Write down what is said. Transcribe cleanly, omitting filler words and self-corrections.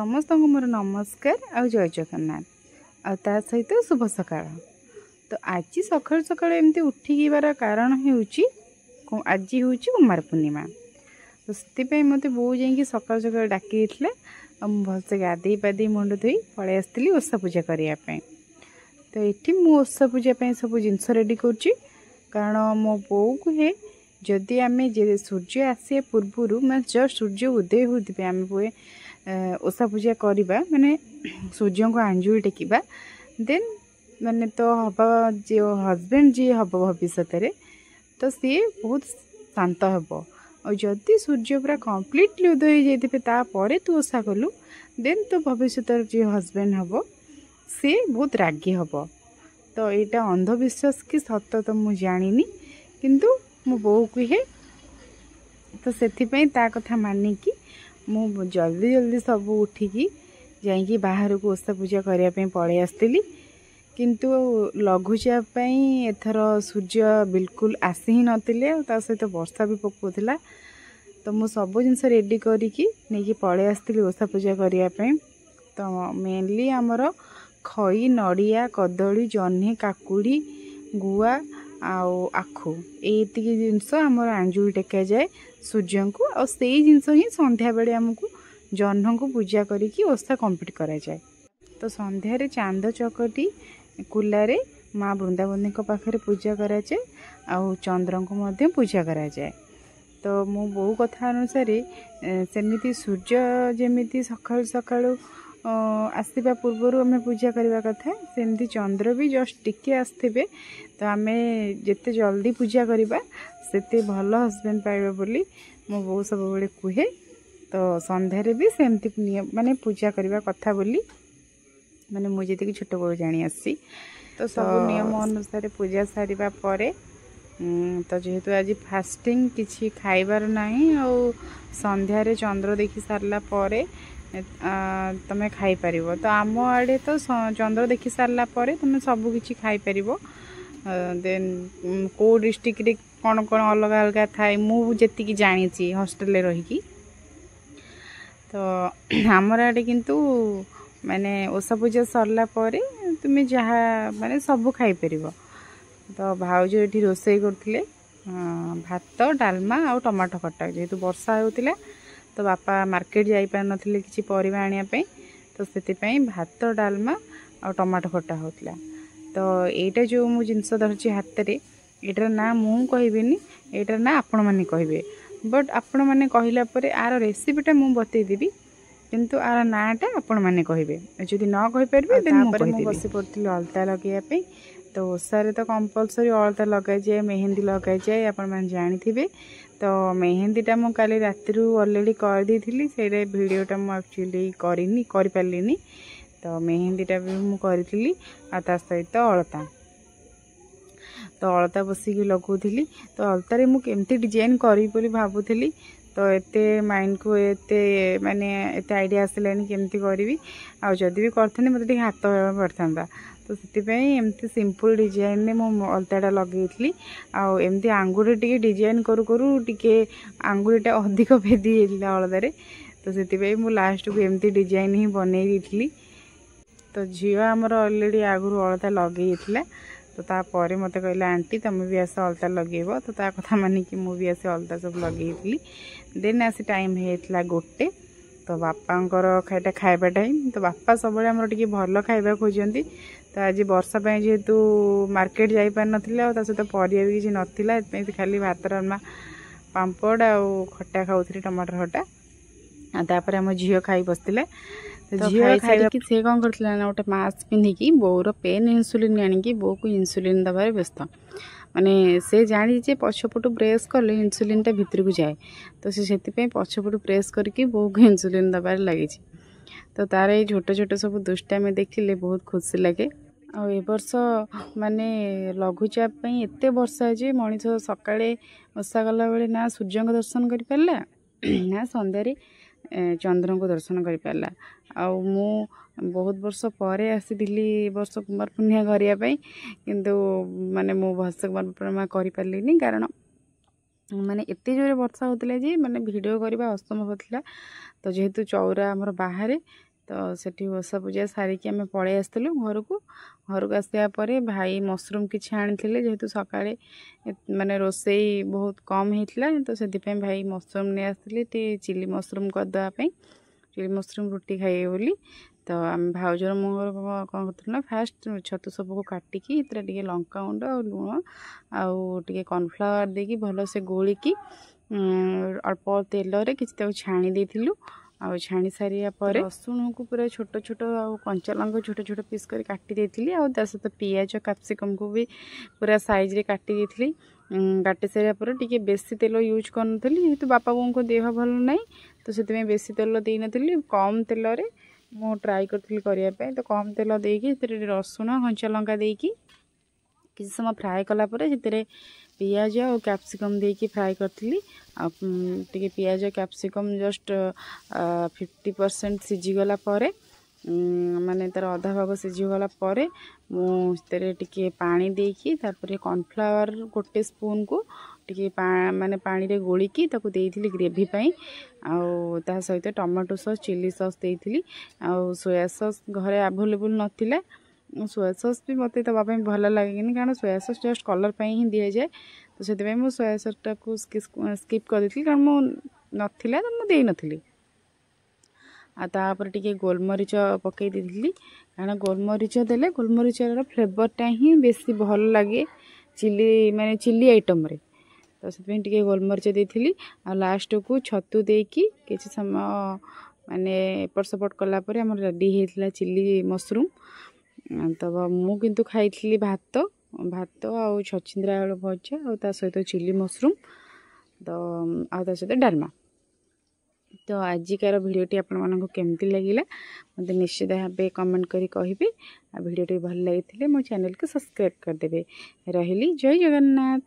समस्त मोर नमस्कार आ जय जगन्नाथ आ ता सहित शुभ सकाळ। तो आज सकाळ सकाळ एमती उठिबार कारण होउची आज होउची कुमार पूर्णिमा। तो से मत बो जा सकाल सकाल डाकी भलसे गाधे पाधे मुंड धोई पलि आसती ओषा पूजा करने। तो ये ओषा पूजा सब जिनस रेडी करुच्ची कारण मो बो कहे जदि आम सूर्य आसे पूर्वर मैं जस्ट सूर्य उदय होते आम पुए ओषा पूजा करवा माने सूर्य को आंजुली टेकिबा देन माने तो हबा जो हजबैंड जी हम भविष्य तो सी बहुत शांत हम और जदि सूर्य पूरा कम्प्लीटली उदय हो जाते तू ओषा कलु देन तो भविष्य जी हजबैंड हम सी बहुत रागी हम। तो यहाँ अंधविश्वास कि सत तो मुझे जानी किंतु मो बो कहे तो से कथा मानिकी मु जल्दी जल्दी सब उठिकी जाइकी बाहर को ओषा पूजा करने पलि आसती किंतु लघुचाप एथर सूर्य बिल्कुल आसी ही नथिले सहित वर्षा भी पकाउला। तो मु सब जिनस रेडी करिकी नहीं पलि आसती ओषा पूजा करने। तो मेनली आमर खई नड़िया कदली जह्नी काकुड़ी गुआ आउ आखु एति जिनस आमर आंजुली टेका जाए सूर्य को और से जिनस ही संध्या बेले आमको जह्न को पूजा करिकी ओषा कंप्लीट करा जाए। तो संध्यारे चांद चकटी कुलारे माँ वृंदावनी पाखे पूजा करा जाए आउ चंद्र को मध्य पूजा करा जाए। तो मो बो कथा अनुसार सेमिति सूर्य जेमिति सकाळु सकाळु आसवा पूर्वर आम पूजा करने कथा सेमती चंद्र भी जस्ट टिके आसवे। तो आम जिते जल्दी पूजा करवा सेते भल हजबैंड पाइबा बोली मो बो सब बेले कहे। तो संध्यारे भी सेमती माने पूजा करने कथा बोली माने मुझे जी छोट बड़ जानी आसी। तो सब नियम अनुसार पूजा सारिबा परे तो जेहेतु आज फास्टिंग किसी खाइबार नहीं और संध्यारे चंद्र देखी सारला परे तमें खाई पारिबो। तो आम आड़े तो चंद्र देखी सारला परे तमें सब किछि खाई पारिबो। देन को डिस्ट्रिक्ट रे कौन कौन अलग अलग थाए मु जेतिकी जानी हॉस्टेल रे रही। तो आमर आड़े किंतु माने ओषा पूजा सरला परे तुम्हें जहाँ माने सब खाई पारिबो। तो भाउज ये रोसई करथिले भात डालमा आ टमाटो खट्टा जेहेतु वर्षा होतिला तो बापा मार्केट जाई पार नथिले किछि परिबा आनिया पे। तो सेति भात डालमा आ टमाटो खट्टा होतिला। तो एटा जो मु जिनस धरछि हाथ रे एटार ना मु कहबिनी एटार ना आपण माने कहबे बट आपण माने कहिला परे आर रेसिपीटा मु बतै देबी किंतु आर नाटा आपण माने कहबे जदि न कहि परबे देन मु कहि देबी। बसी पड़थिले अलता लगेया पे। तो ओषारे तो कंपलसरी अलता लगा जाए मेहंदी लगा जाए आपण माने जानिथिबे। तो मेहंदीटा मु काली राति अलरेडी कर देइथिली सेरे वीडियोटा मु एक्चुअली करिनी करि पालिनी। तो मेहंदीटा भी मु करथिली आ ता सहित अलता। तो अलता बसिकी लगौथिली। तो अलतारे मु केमती डिजाइन करी बोली भाबुथिली। तो एते माइंड को एते माने एते आइडिया आसलानी केमती करी आ जदि भी करथनी मते टिके हाथ पड़ता। तो से एमती सिंपल डिजाइन ने मो अलताटा लगेइथली आ एमती आंगुठी टिके डिजाइन करू करू टिके आंगुठीटा अधिक भेदी जाइला अलतारे। तो से मु लास्ट को एमती डिजाइन ही बनै देइथली। तो झील आमर अलरेडी आगुरी अलता लगेइथला। तो तापर मत कहला आंटी तुम भी आस अलता लगेब। तो ता कथा मानिकी मु भी आसे अलता सब लगेइथली। देन आसी टाइम हेतला गोटे। तो बापांकर खाइटा खाइबा टाइम। तो बापा सब आमर टिके भल खाइबा खोजंती। तो आज वर्षा जेहेतु मार्केट जाई पार नथिला ता सहित परिया भी किछि नथिला एतपे खाली भात डालमा पांपड़ आ खट्टा खाउथि टमाटर खट्टा आ तापर हम झील खाई बसतिले। तो झील खाई कि से कौन करथिला ना गोटे मास्क पिंधिकी बोर पेन इन्सुलिन आनिकी बो को इन्सुलिन दबार व्यस्त माने से जानी जे पछपटू प्रेस कले इन्सुलिनटा भितर को जाए। तो से पछपटू प्रेस करके बो को इन्सुलिन दबार लगी। तो तार ये छोट छोट सब दुष्टा में देखिले बहुत खुशी लगे। आ वर्ष माने लघुचाप एत वर्षा जे मनीष सकाळे ओषा गला बेले ना सूर्य को दर्शन कर पारला ना संध्यारे चंद्र को दर्शन कर पारला। आ मु बहुत वर्ष पर आसी वर्ष कुमार पूर्णिमा करने किंतु माने मो भलसे कुमार पूर्णिमा कर पारलिनी कारण माने एते जोरे वर्षा होतिला जे माने वीडियो करबा असंभव थिला। तो जेहेतु चौरा हमर बाहर तो सेठी ओषा पूजा सारिकी आम पलि आसलु घर को आसा भाई मसरूम किसी आनी जेहेतु सकाळे माने रोसई बहुत कम होता तो से भाई मसरूम नहीं आसते चिली मसरूम करदेवाई चिली मसरूम रुटी खाइए बोली तो आम भाउजर मोर कौन कर फास्ट छतु सबको काटिकी टे लंका गुंड लुण आउे कॉर्नफ्लावर देकी भल से गोलिकी अल्प तेल कि छाणी देलु आ छाणी सारिया पर रसुण को पूरा छोट छोट आ कंचा लंका छोट छोट पीस कर काटी देती सहित पियाज कैप्सिकम को भी पूरा साइज रे काटी देती काटी सारा पर टी बेसी तेल यूज कर जेहेतु बापा बों को देह भल ना तो से बेसी तेल दे नी कम तेल रे मु ट्राई करने तो कम तेल देकी रसुण कंचा लंका देकी किसी समय फ्राए कलापर से पियाज और कैप्सिकम देकी फ्राए करी टे पियाज कैप्सिकम जस्ट 50% सीझीगला माने तार अधा भाग सीझीगला मुझे टे पानी देकी कॉर्नफ्लावर गोटे स्पून को टे माने पानी रे गोलिकी ताकू देइथिली ग्रेवी पई आ सहित टमाटो सॉस चिली सॉस देइथिली आ सोया सॉस घरे अवेलेबल नथिला सोया सॉस भी मत दवाई भल लगे कारण सोया सॉस जस्ट कलर पर ही दि जाए तो से सोया सॉस टाक स्किप कर देती कारण मु नाला तो मुझे नी आपर टे गोलमरीच पकई दी कारण गोलमरीच देले गोलमरीचर फ्लेवरटा ही बेसी भल लगे चिली माने चिली आइटम रे तो से गोलमरीच देती आ लास्ट को छतु देकी किसी समय माने एपट सेपट कलापर आम रेडी होता चिली मसरूम तो मु किंतु खाई भात भात आउ छचिंद्रा आलू भजा आ सहित चिली मसरूम तो आ सहित डालमा तो आजिकार भिडियोटी आपण केमती लगिला मत निश्चित भाव कमेंट करी कहिबे आ भिडियोटी भल लगी मो चैनल को सब्सक्राइब करदेबे रहिली जय जगन्नाथ।